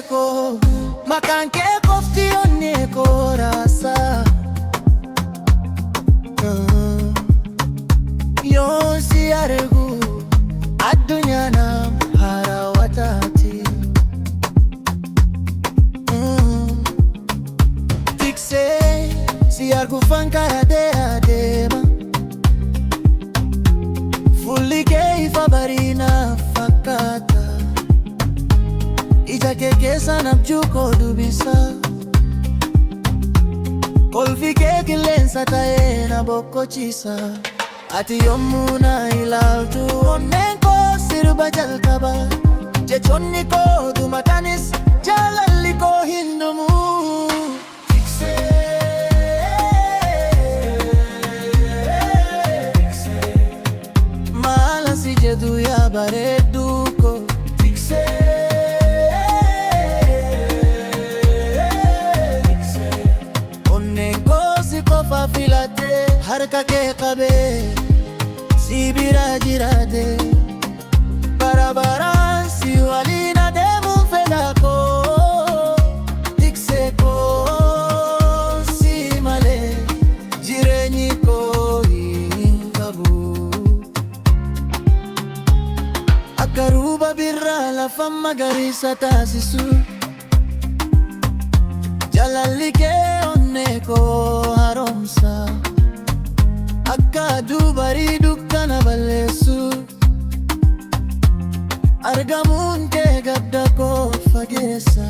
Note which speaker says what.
Speaker 1: ko maqaan kee qofti onnee koo raasa. Yoon si argu addunyaa nama haarawataati. Tiksee si arguufan karaa deema. Fuulli kee ifa bareedina fakkaata. Ija kee keessaan abjuu koo dubbisa. Kolfi kee qilleensa ta'ee na boqochiisa. Ati yommuu na ilaaltu onneen koo sirba jalqaba. Jechoonni koo dhumataanis jaalalli koo hin dhumu. Maal si jedhu yaa bareedduu koo. Onneen koo si qofa filatee harka kee qabee si bira jiraate. Barabaraan si waliin adeemuun fedha koo. Tiksee koo si malee jireenyi koo hin qabu. Akka ruuba birraa lafa magariisa taasisu. Jaalalli kee onnee koo haaromsa. Akka aduu bareedu kana balleessu. Argamuun kee gadda koo fageessa.